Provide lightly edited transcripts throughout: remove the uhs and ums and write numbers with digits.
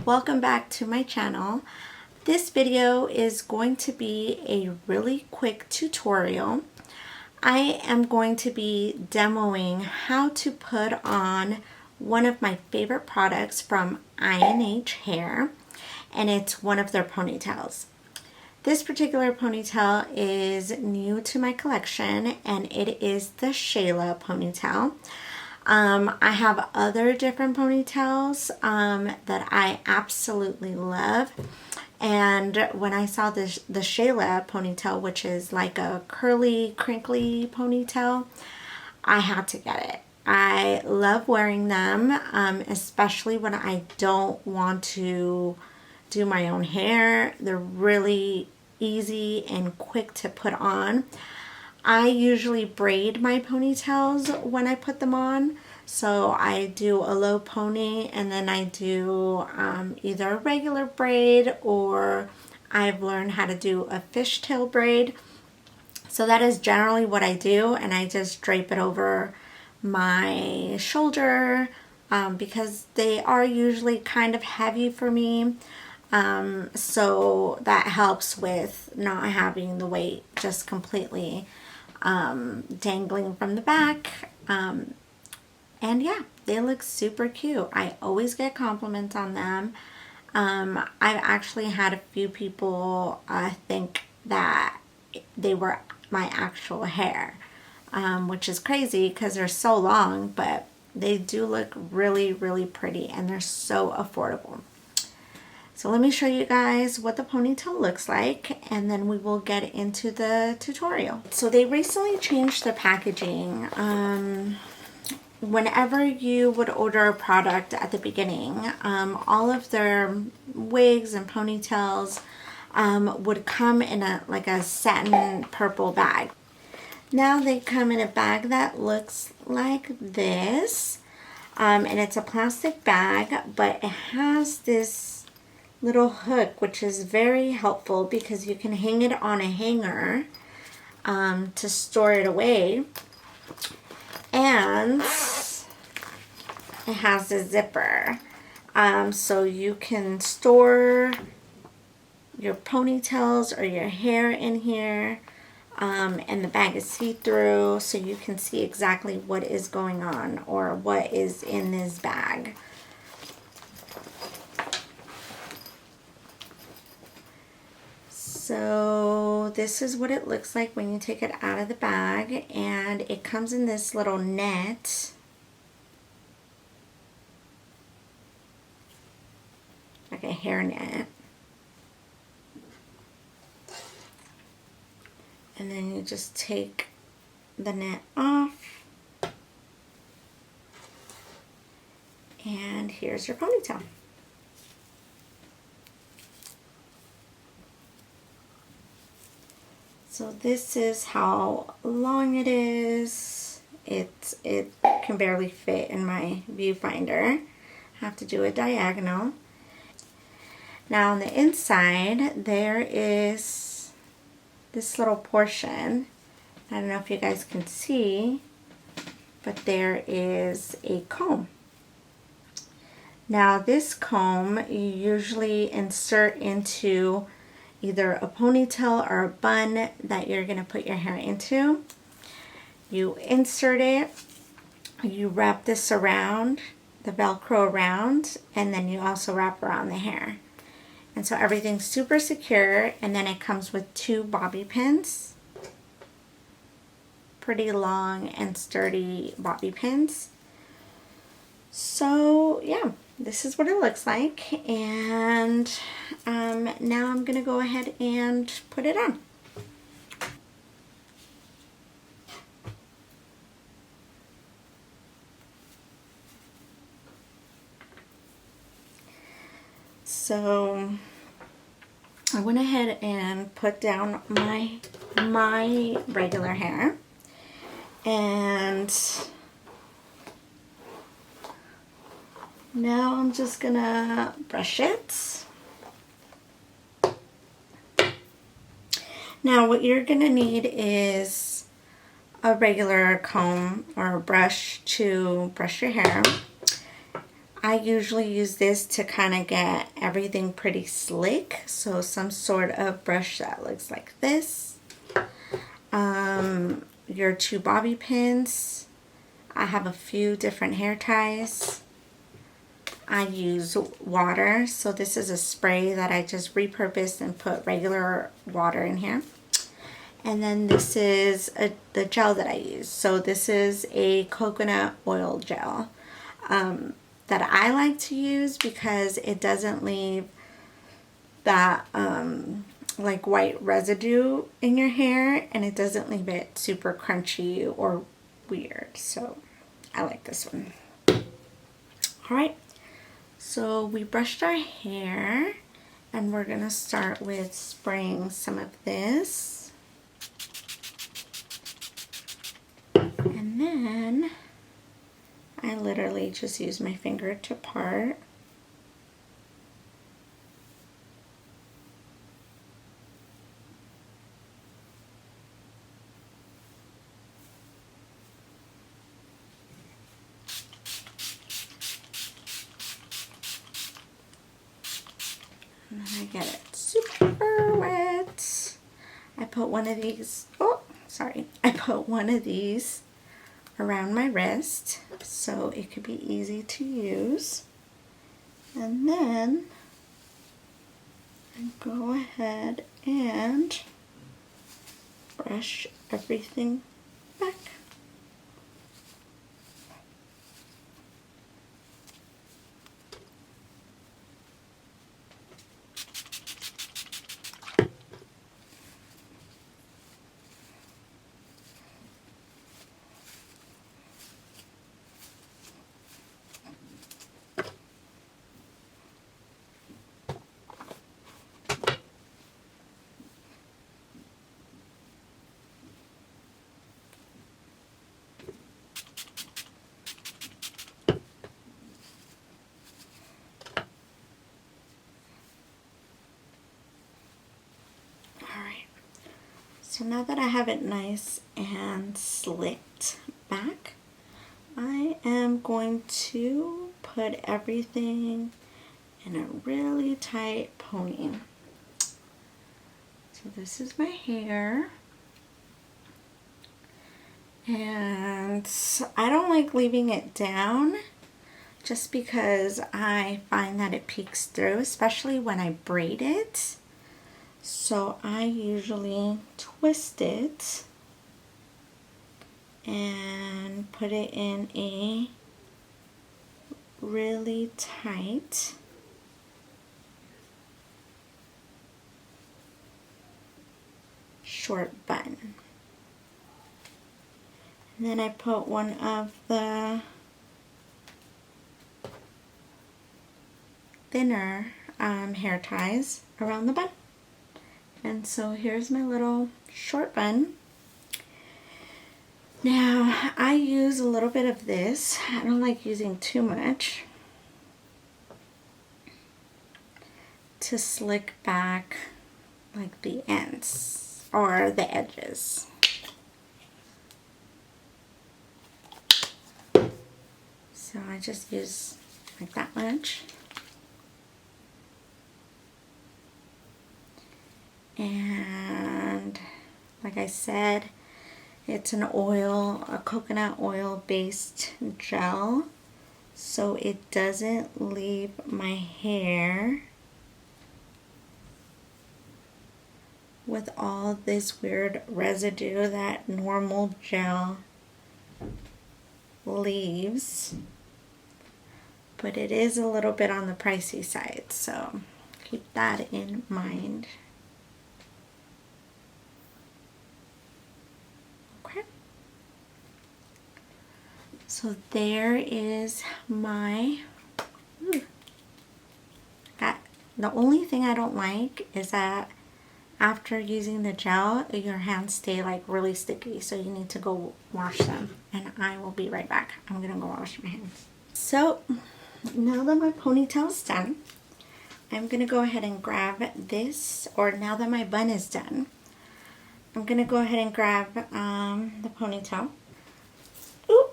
Welcome back to my channel. This video is going to be a really quick tutorial. I am going to be demoing how to put on one of my favorite products from INH hair, and it's one of their ponytails. This particular ponytail is new to my collection, and it is the Shayla ponytail. I have other different ponytails that I absolutely love, and when I saw the Shayla ponytail, which is like a curly, crinkly ponytail, I had to get it. I love wearing them, especially when I don't want to do my own hair. They're really easy and quick to put on. I usually braid my ponytails when I put them on. So I do a low pony, and then I do either a regular braid, or I've learned how to do a fishtail braid. So that is generally what I do, and I just drape it over my shoulder because they are usually kind of heavy for me. So that helps with not having the weight just completely dangling from the back. And yeah, they look super cute. I always get compliments on them. I've actually had a few people think that they were my actual hair, which is crazy because they're so long, but they do look really, really pretty, and they're so affordable. So let me show you guys what the ponytail looks like, and then we will get into the tutorial. So they recently changed the packaging. Whenever you would order a product at the beginning, all of their wigs and ponytails would come in like a satin purple bag. Now they come in a bag that looks like this, and it's a plastic bag, but it has this little hook, which is very helpful because you can hang it on a hanger to store it away. And it has a zipper, so you can store your ponytails or your hair in here, and the bag is see-through, so you can see exactly what is going on or what is in this bag. So this is what it looks like when you take it out of the bag, and it comes in this little net. Like a hair net. And then you just take the net off. And here's your ponytail. So this is how long it is. It can barely fit in my viewfinder. I have to do a diagonal. Now on the inside there is this little portion. I don't know if you guys can see, but there is a comb. Now this comb you usually insert into either a ponytail or a bun that you're going to put your hair into. You insert it, you wrap this around, the Velcro around, and then you also wrap around the hair. And so everything's super secure, and then it comes with 2 bobby pins. Pretty long and sturdy bobby pins. So yeah, this is what it looks like, and now I'm gonna go ahead and put it on. So I went ahead and put down my regular hair, and now I'm just gonna brush it. Now what you're gonna need is a regular comb or a brush to brush your hair. I usually use this to kind of get everything pretty slick, so some sort of brush that looks like this. Your 2 bobby pins. I have a few different hair ties. I use water, so this is a spray that I just repurposed and put regular water in here. And then this is the gel that I use. So this is a coconut oil gel that I like to use because it doesn't leave that like white residue in your hair, and it doesn't leave it super crunchy or weird. So I like this one. Alright, so we brushed our hair, and we're gonna start with spraying some of this. And then I literally just use my finger to part. And then I get it super wet. I put one of these, I put one of these around my wrist so it could be easy to use. And then I go ahead and brush everything back. So now that I have it nice and slicked back, I am going to put everything in a really tight pony. So this is my hair. And I don't like leaving it down just because I find that it peeks through, especially when I braid it. So I usually twist it and put it in a really tight short bun. And then I put one of the thinner hair ties around the bun. And so here's my little short bun. Now I use a little bit of this. I don't like using too much to slick back like the ends or the edges. So I just use like that much. And like I said, it's an oil, a coconut oil based gel, so it doesn't leave my hair with all this weird residue that normal gel leaves. But it is a little bit on the pricey side, so keep that in mind. So there is my, got The only thing I don't like is that after using the gel, your hands stay like really sticky, so you need to go wash them. And I will be right back. I'm gonna go wash my hands. So now that my ponytail's done, I'm gonna go ahead and grab this, or now that my bun is done, I'm gonna go ahead and grab the ponytail. Ooh.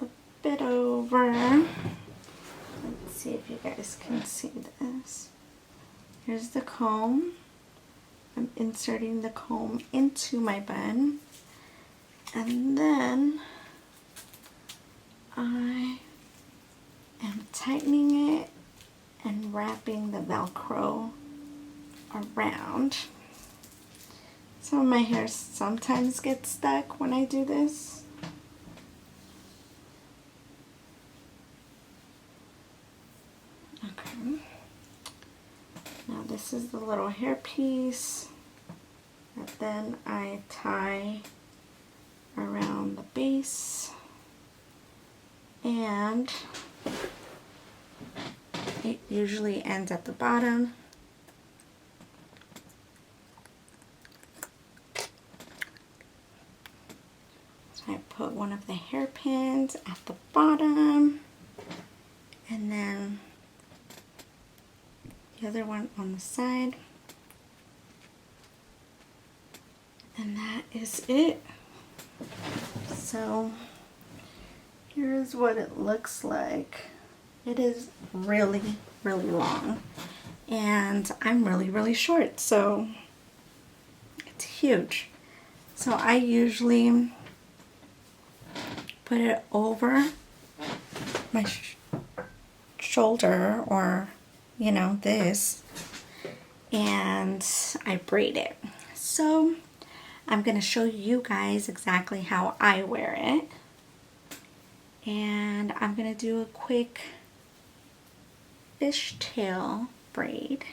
A bit over. Let's see if you guys can see this. Here's the comb. I'm inserting the comb into my bun, and then I am tightening it and wrapping the Velcro around. Some of my hair sometimes gets stuck when I do this. Okay. Now this is the little hair piece that then I tie around the base, and it usually ends at the bottom. So I put one of the hairpins at the bottom, and then the other one on the side, and that is it. So here's what it looks like. It is really, really long, and I'm really, really short, so it's huge. So I usually put it over my shoulder, or you know, this, and I braid it. So I'm going to show you guys exactly how I wear it, and I'm going to do a quick fishtail braid.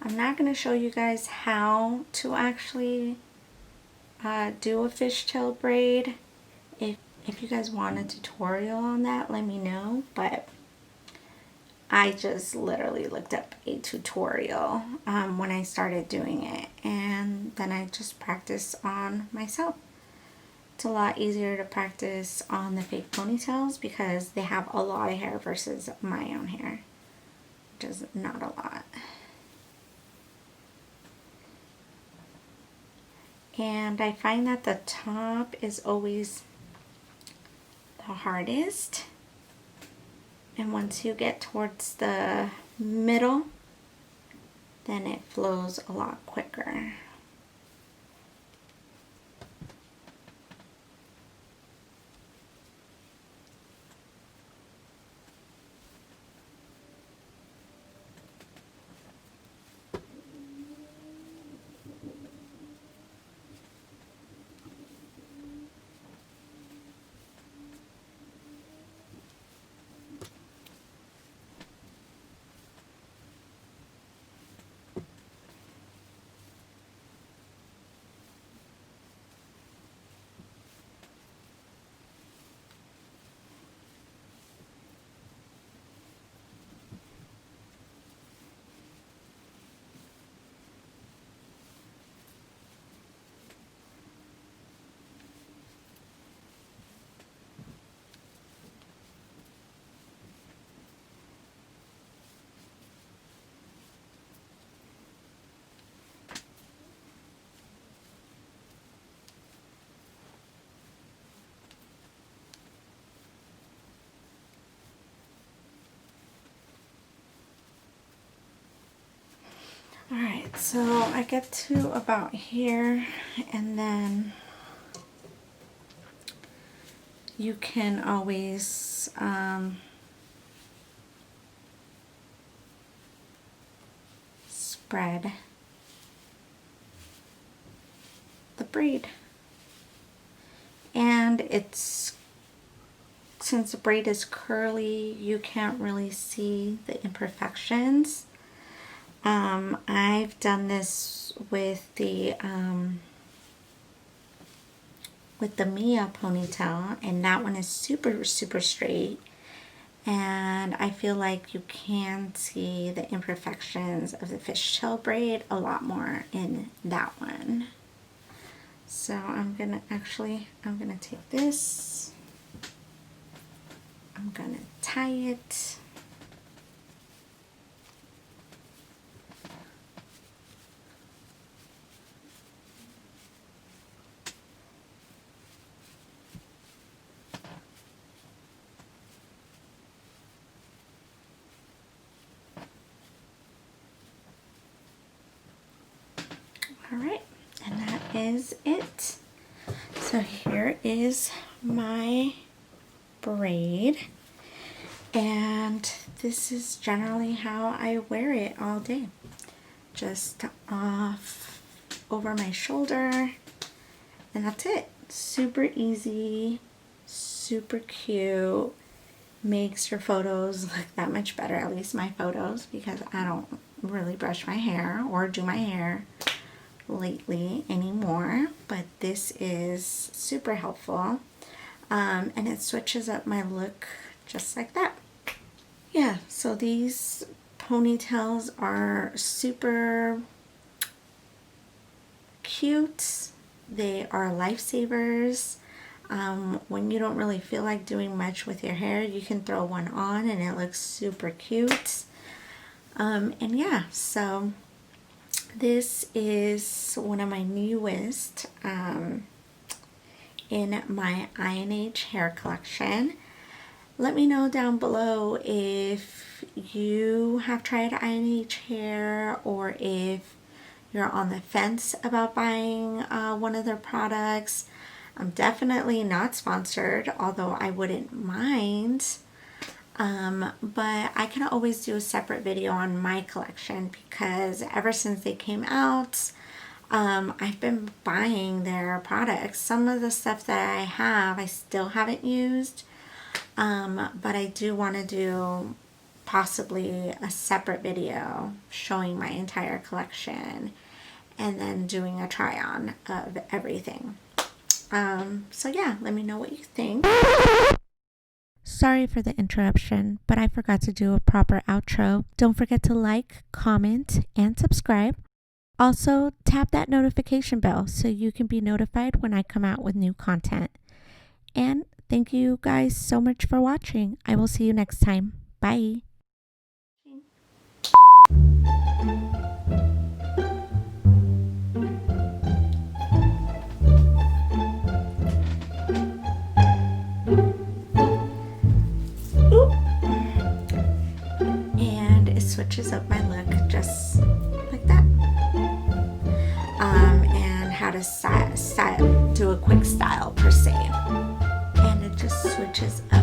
I'm not going to show you guys how to actually do a fishtail braid. If you guys want a tutorial on that, let me know, but I just literally looked up a tutorial when I started doing it, and then I just practiced on myself. It's a lot easier to practice on the fake ponytails because they have a lot of hair versus my own hair, which is not a lot. And I find that the top is always the hardest, and once you get towards the middle, then it flows a lot quicker. Alright, so I get to about here, and then you can always spread the braid. And it's, since the braid is curly, you can't really see the imperfections. I've done this with the with the Mia ponytail, and that one is super, super straight. And I feel like you can see the imperfections of the fishtail braid a lot more in that one. So I'm gonna take this, I'm gonna tie it. All right, and that is it. So here is my braid, and this is generally how I wear it all day. Just off over my shoulder, and that's it. Super easy, super cute, makes your photos look that much better, at least my photos, because I don't really brush my hair or do my hair lately anymore, but this is super helpful, and it switches up my look just like that. Yeah, so these ponytails are super cute. They are lifesavers. When you don't really feel like doing much with your hair, you can throw one on and it looks super cute. And yeah, so this is one of my newest in my INH hair collection. Let me know down below if you have tried INH hair, or if you're on the fence about buying one of their products. I'm definitely not sponsored, although I wouldn't mind. But I can always do a separate video on my collection, because ever since they came out, I've been buying their products. Some of the stuff that I have, I still haven't used, but I do want to do possibly a separate video showing my entire collection and then doing a try-on of everything. So yeah, let me know what you think. Sorry for the interruption, but I forgot to do a proper outro. Don't forget to like, comment, and subscribe. Also, tap that notification bell so you can be notified when I come out with new content. And thank you guys so much for watching. I will see you next time. Bye. And it switches up my look just like that. And how to style, do a quick style per se. And it just switches up